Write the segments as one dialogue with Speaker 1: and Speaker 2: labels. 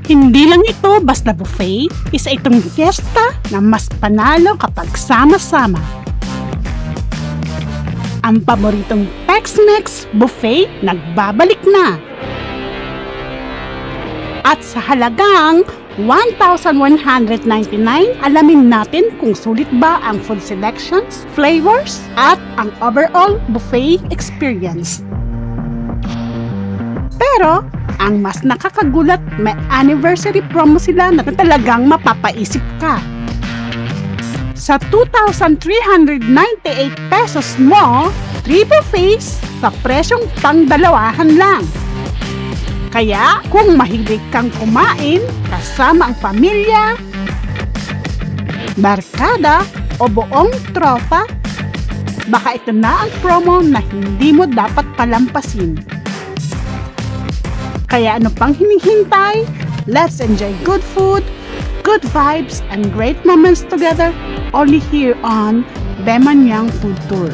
Speaker 1: Hindi lang ito basta buffet, isa itong fiesta na mas panalo kapag sama-sama. Ang paboritong Tex-Mex buffet nagbabalik na. At sa halagang 1,199, alamin natin kung sulit ba ang food selections, flavors, at ang overall buffet experience. Pero, ang mas nakakagulat, may anniversary promo sila na talagang mapapaisip ka. Sa 2,398 pesos mo, 3 buffets sa presyong pang-dalawahan lang. Kaya, kung mahilig kang kumain kasama ang pamilya, barkada o buong tropa, baka ito na ang promo na hindi mo dapat palampasin. Kaya ano pang hinihintay? Let's enjoy good food, good vibes, and great moments together only here on Bemanyang Food Tour.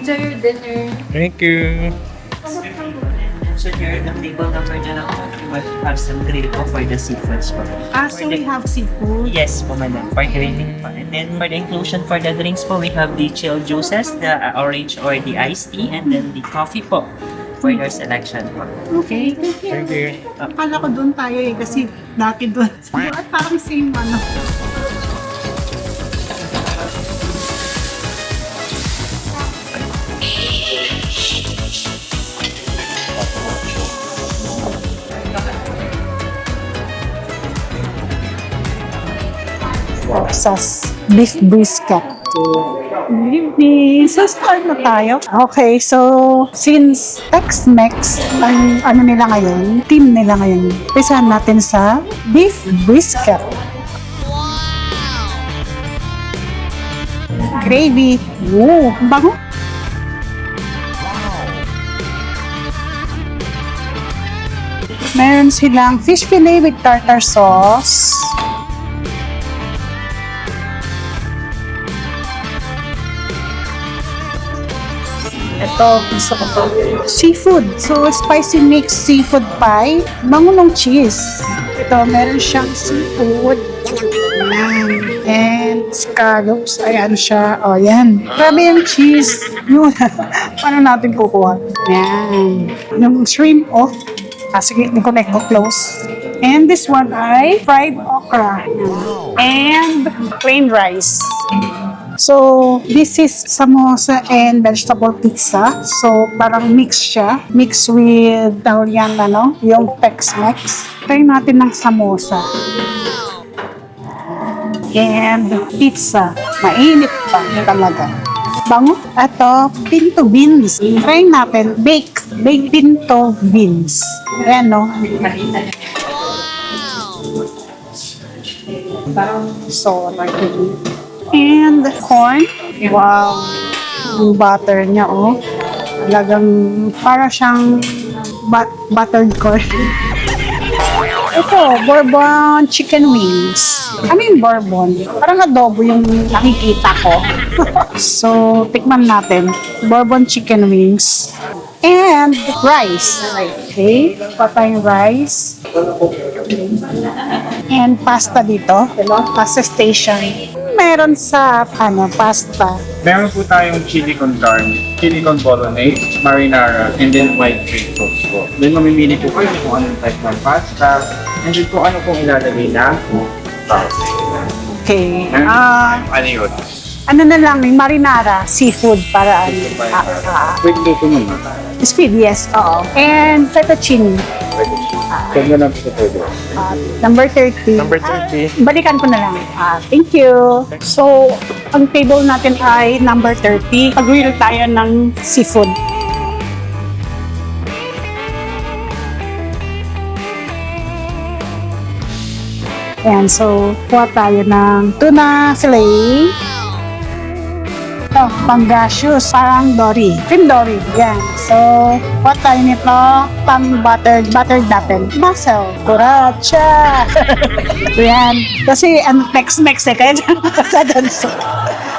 Speaker 2: Enjoy your dinner.
Speaker 3: Thank you.
Speaker 4: So here, the table number na lang, we will have some grill po for the seafoods po.
Speaker 1: So we have seafood.
Speaker 4: Yes po, madam, for grilling po. And then for the inclusion for the drinks po, we have the chilled juices, the orange or the iced tea, and then the coffee po for your selection po.
Speaker 1: Okay, thank you.
Speaker 3: Thank you.
Speaker 1: Akala ko doon tayo kasi dati doon. At parang same ano. Sas beef brisket. Good evening. So, start na tayo. Okay, so, since Tex-Mex ang ano nila ngayon, team nila ngayon, pisahan natin sa beef brisket. Gravy. Wow, ang bango. Meron silang fish fillet with tartar sauce. Ito, gusto ko to. Seafood. So, spicy mix seafood pie. Bango ng cheese. Ito, meron siyang seafood. Ayan. And scallops. Ayan siya. O, yan. Grabe yung cheese. Yun. Paano natin kukuha? Ayan. Yung shrimp, oh. Sige, i-connect ko close. And this one ay fried okra. And plain rice. So, this is samosa and vegetable pizza. So, parang mix siya. Mix with Italian, ano, yung Tex-Mex. Try natin ng samosa. And pizza. Mainit pa talaga. Bango. Ito, pinto beans. Try natin. Baked pinto beans. Ayan, no? So, and corn. Wow. Yung butter niya, oh. Talagang para siyang buttered corn. Ito, Bourbon chicken wings. Ano yung Bourbon? Parang adobo yung nakikita ko. So, tikman natin. Bourbon chicken wings. And rice. Okay. Patay rice. And pasta dito. Pasta station. Meron sa pasta.
Speaker 3: Meron po tayong chili con carne, chili con bolognese, marinara, and then white cream sauce po. Then mamimili po kayo kung anong type ng pasta, and then kung ano pong ilalagay na sauce.
Speaker 1: Okay.
Speaker 3: Ano yun?
Speaker 1: Ano na lang, may marinara, seafood para
Speaker 3: Quick luto naman.
Speaker 1: speed, yes, oo. And fettuccine.
Speaker 3: Ganda ng potato.
Speaker 1: Number 30.
Speaker 3: Number 30.
Speaker 1: Balikan ko na lang. Thank you. So, ang table natin ay number 30. Pag-grill tayo ng seafood. Ayan, so, kuha tayo ng tuna fillet. Ito, pangasius, parang dory. Cream dory, yan. So, kuha tayo nito, pang buttered natin. Mussel, cucaracha. Yan. Kasi, Tex-Mex eh, kaya dyan makasadanso.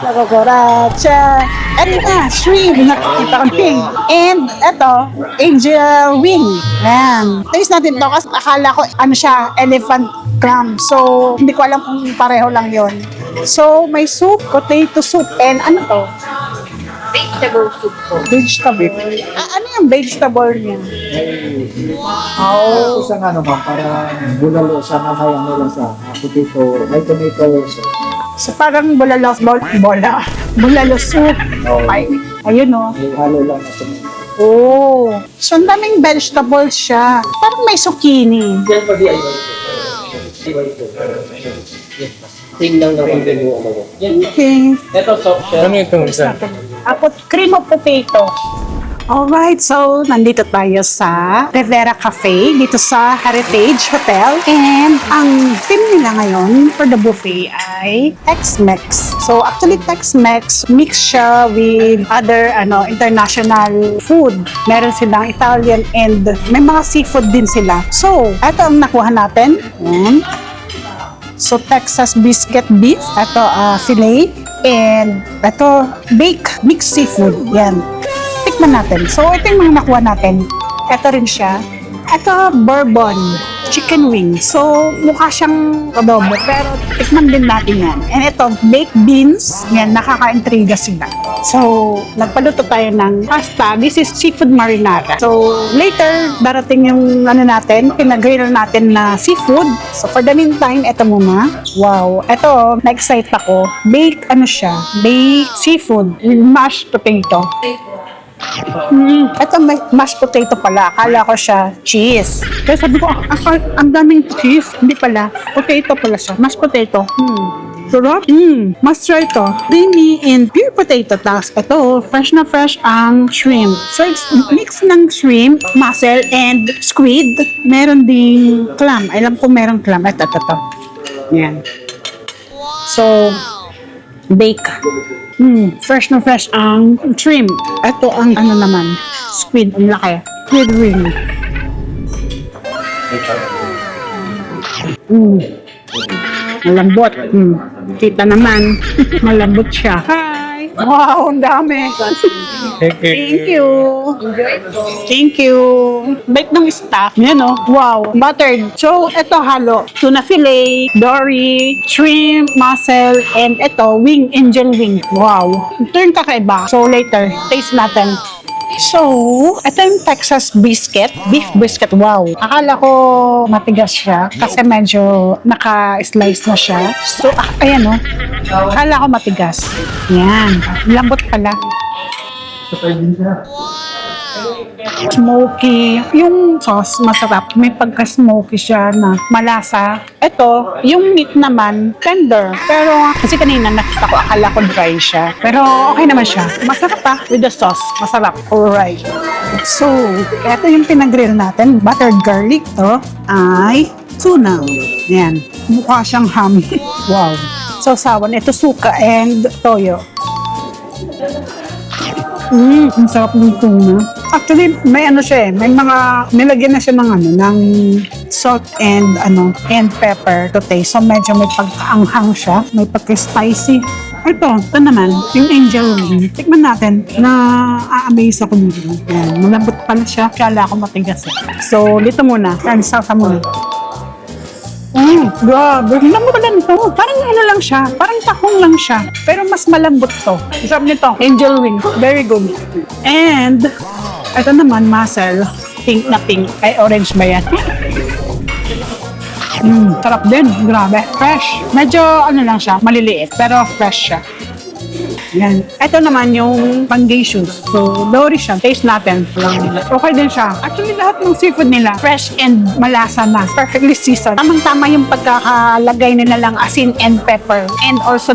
Speaker 1: Cucaracha. Ano na, shrimp, nakikita ko pink. And, ito, angel wing. Yan. Taste natin to kasi akala ko, siya, elephant clam. So, hindi ko alam kung pareho lang yon. So, may soup, potato soup, and ano to?
Speaker 2: Vegetable soup po.
Speaker 1: Vegetable. Ano yung vegetable niya?
Speaker 5: Oh. Isang ano ma'am, para bulalo sa may ano lang sa potato, may tomato.
Speaker 1: So, parang bulalo soup. Ay, ayun o.
Speaker 5: May halo lang na tomato.
Speaker 1: Oh. So, ang daming vegetables siya. Parang may zucchini.
Speaker 5: Yan pa di ay Ting lang naman din mo ako.
Speaker 1: Okay.
Speaker 5: Ito soft shell.
Speaker 3: Ano itong isa?
Speaker 1: Tapos, cream of potato. Alright, so nandito tayo sa Rivera Cafe, dito sa Heritage Hotel. And ang theme nila ngayon for the buffet ay Tex-Mex. So actually Tex-Mex, mix siya with other international food. Meron silang Italian and may mga seafood din sila. So, ito ang nakuha natin. Yan. So, Texas biscuit beef. Ito, filet. And ito, baked mixed seafood. Yan. Tikman natin. So, ito yung mga nakuha natin. Ito rin siya. Ito, bourbon chicken wing. So, mukha siyang adobo. Pero, tikman din natin yan. And ito, baked beans. Yan, nakaka-intriga sila. So, nagpaluto tayo ng pasta. This is seafood marinara. So, later, darating yung natin, pinag-grill natin na seafood. So, for the meantime, ito muna. Wow. Ito, na-excite ako. Baked seafood with mashed potato. Ito may mashed potato pala. Akala ko siya cheese. Kaya sabi ko, ang daming cheese. Hindi pala. Potato pala siya. Mashed potato. Sarap. Must try ito. Creamy and pure potato. Tapos ito, fresh na fresh ang shrimp. So, it's mix ng shrimp, mussel, and squid. Meron ding clam. Alam ko meron clam. Ito. Yan. So, bake. Fresh na fresh ang shrimp. Ito ang naman, squid. Ang laki. Squid wing. Malambot. Kita naman. Malambot siya. Hi! Wow, ang dami. Thank you. Thank you. Bait ng staff. Yan o. Wow. Buttered. So, ito halo. Tuna fillet, dory, shrimp, mussel, and ito, wing, angel wing. Wow. Ito yung kakaiba. So, later, taste natin. So, ito yung Texas biscuit. Beef biscuit. Wow. Akala ko matigas siya kasi medyo naka-slice na siya. So, ayan o. Akala ko matigas. Yan. Lambot pala. Smoky. Yung sauce, masarap. May pagka-smoky siya na malasa. Ito, yung meat naman, tender. Pero, kasi kanina nakita ko, akala ko dry siya. Pero, okay naman siya. Masarap pa with the sauce. Masarap. Alright. So, ito yung pinag-grill natin. Buttered garlic to ay tuna. Yan. Mukha siyang ham. Wow. So, sawan. Ito suka and toyo. Ang sarap ng tuna. Actually, may siya eh. May mga, nilagyan na siya ng salt and pepper to taste. So, medyo may pagkaanghang siya. May pagka-spicy. Ito naman, yung angel wing. Tikman natin na a-amaze ako dito. Yan, malambot pala siya. Kala ko matigas eh. So, dito muna. Salsa muna. Grabe. Lambot pala nito. Parang lang siya. Parang tahong lang siya. Pero mas malambot to. Isap nito, angel wing. Very good. And, ito naman, mussel. Pink na pink. Ay, orange ba yan? Sarap din. Grabe. Fresh. Medyo lang siya. Maliliit. Pero fresh siya. Yan. Ito naman yung pangaceous. So, dory siya. Taste natin. Okay din siya. Actually, lahat ng seafood nila, fresh and malasa na. Perfectly seasoned. Tamang-tama yung pagkakalagay nila lang asin and pepper. And also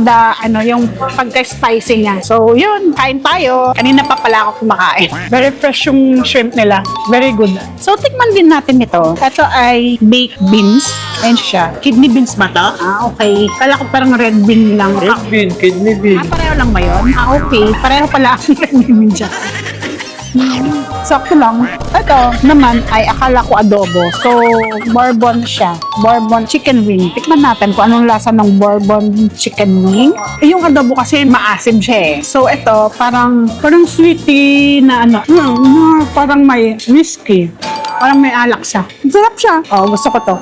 Speaker 1: yung pagka-spicy niya. So, yun. Kain tayo. Kanina pa pala ako kumakain. Very fresh yung shrimp nila. Very good. So, tikman din natin ito. Ito ay baked beans. Ayan siya. Kidney beans ba to? Okay. Kala ko parang red bean lang.
Speaker 5: Red bean, kidney bean.
Speaker 1: Pareho lang ba yun? Okay. Pareho pala ang red bean dyan. Sakto lang. Ito naman ay akala ko adobo. So, bourbon siya. Bourbon chicken wing. Tikman natin kung anong lasa ng bourbon chicken wing. Yung adobo kasi maasim siya eh. So, ito parang sweetie na parang may whiskey. Parang may alak siya. Sarap siya. Oh, gusto ko to.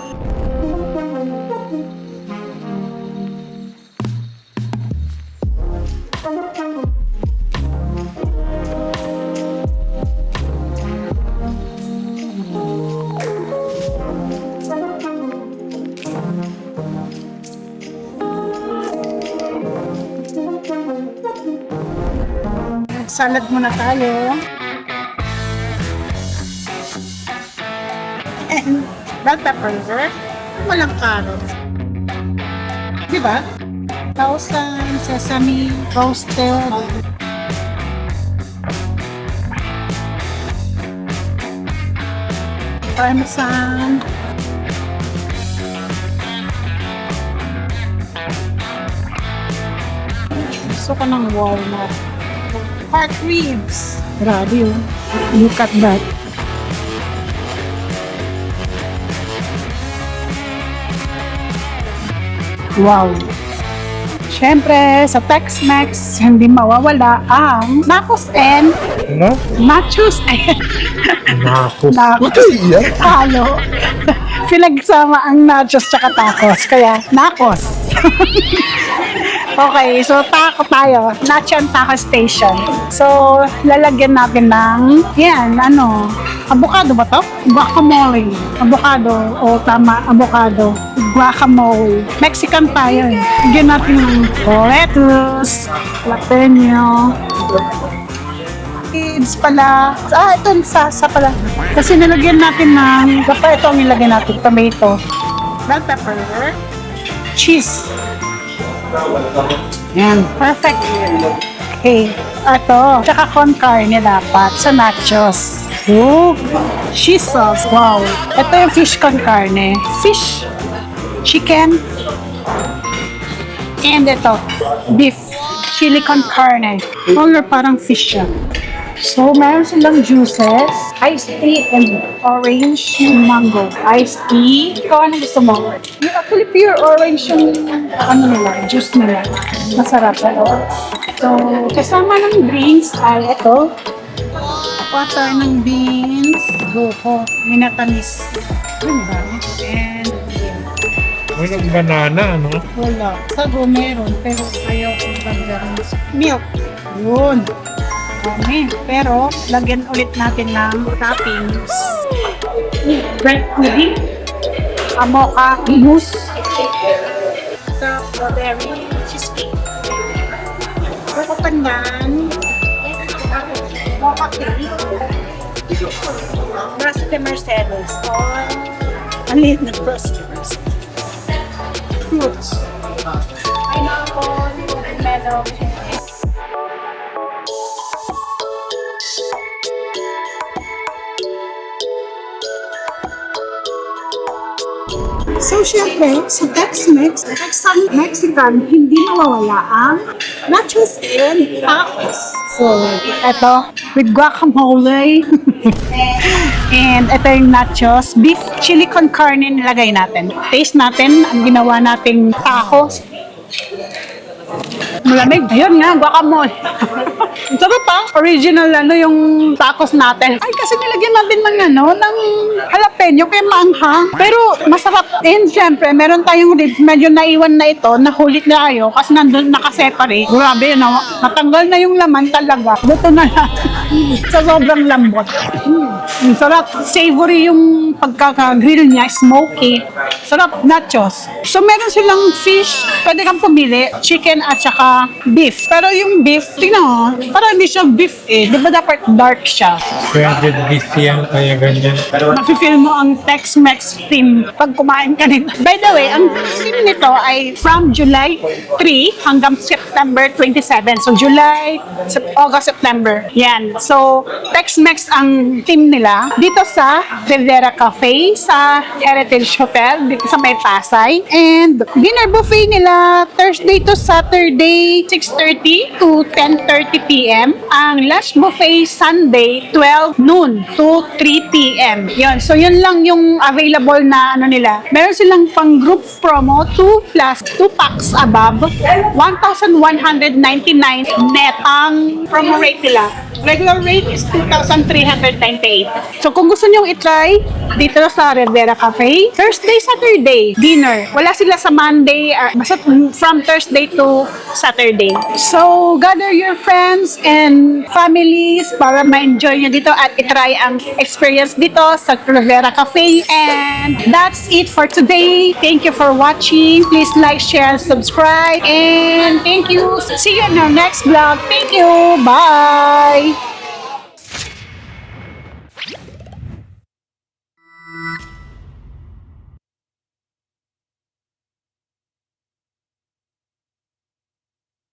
Speaker 1: Salad muna tayo. And bell pepper. Walang carrots. Diba? Tausan, sesame, roasted. Parmesan. Gusto ko ng walnut. Pork ribs. Grabe yun. Look at that. Wow. Siyempre, sa Tex-Mex, hindi mawawala ang nachos and
Speaker 5: Ano?
Speaker 1: nachos.
Speaker 5: Nakos.
Speaker 1: Nachos. Halo. Pinagsama ang nachos tsaka tacos. Kaya, nachos. Okay, so taco tayo. Nacho and Taco Station. So, lalagyan natin ng, avocado ba to? Guacamole. Avocado. O, tama, avocado. Guacamole. Mexican tayo eh. Lagyan natin ng lettuce, jalapeno, kids pala. Ito yung sasa pala. Kasi nilagyan natin ng, ito ang nilagyan natin, tomato, bell pepper, cheese. Yan, perfect. Okay, ito. Tsaka con carne dapat sa nachos. Oh, cheese sauce. Wow. Ito yung fish con carne. Fish, chicken, and ito, beef, chili con carne. Color parang fish siya. So, meron silang juices, iced tea and orange mango. Iced tea. Ikaw, ano gusto mo? Yung actually pure orange yung juice nila. Masarap. So, kasama ng drinks ay ito. Water ng beans. Buko. Minatamis. Diba? And
Speaker 5: Walang banana, ano?
Speaker 1: wala. Sago meron, pero ayaw kong tanggalin. Milk. Yun. Dami. Pero, lagyan ulit natin ng toppings. Bread pudding. Mocha mousse. Strawberry cheesecake. Pero pandan. Mocha cake. Brass de Mercedes. Ang liit na brass de Mercedes. Fruits. Pineapple, melon. So, syempre, sa Tex-Mex, Mexican, hindi mawawala ang nachos and tacos. So, eto, with guacamole. And ito yung nachos. Beef chili con carne nilagay natin. Taste natin ang ginawa nating tacos. Malamig. Ayun nga, guacamole. Ang sarap pa. Original yung tacos natin. Ay, kasi nilagyan natin ng jalapeno kaya maanghang. Pero masarap. And syempre, meron tayong ribs. Medyo naiwan na ito. Nahulit na ayo kasi nandun nakaseparate. Grabe, natanggal na yung laman talaga. Luto na lang. Sa sobrang lambot. Ang sarap. Savory yung pagkaka-grill niya. Smoky. Sarap. Nachos. So, meron silang fish. Pwede kang pumili. Chicken at saka beef. Pero yung beef, tingnan mo, parang hindi siya beef eh. Di ba dapat dark siya?
Speaker 6: Shredded beef yan, kaya ganyan.
Speaker 1: Mafe-feel mo ang Tex-Mex theme pag kumain ka nito. By the way, ang theme nito ay from July 3 hanggang September 27. So, July, August, September. Yan. So, Tex-Mex ang theme nila. Dito sa Rivera Cafe, sa Heritage Hotel, dito sa May Pasay. And dinner buffet nila, Thursday to Saturday, 6:30 to 10:30 p.m. Ang lunch buffet, Sunday, 12 noon to 3 p.m. Yun. So, yun lang yung available na ano nila. Meron silang pang group promo, 2 plus 2 packs above, 1,199 net ang promo rate nila. Regular rate is 2,398. So, kung gusto nyong itry, dito sa Rivera Cafe, Thursday, Saturday, dinner. Wala sila sa Monday, basta from Thursday to Saturday. So, gather your friends and families para ma-enjoy nyo dito at itry ang experience dito sa Rivera Cafe. And that's it for today. Thank you for watching. Please like, share, and subscribe. And thank you. See you in our next vlog. Thank you. Bye!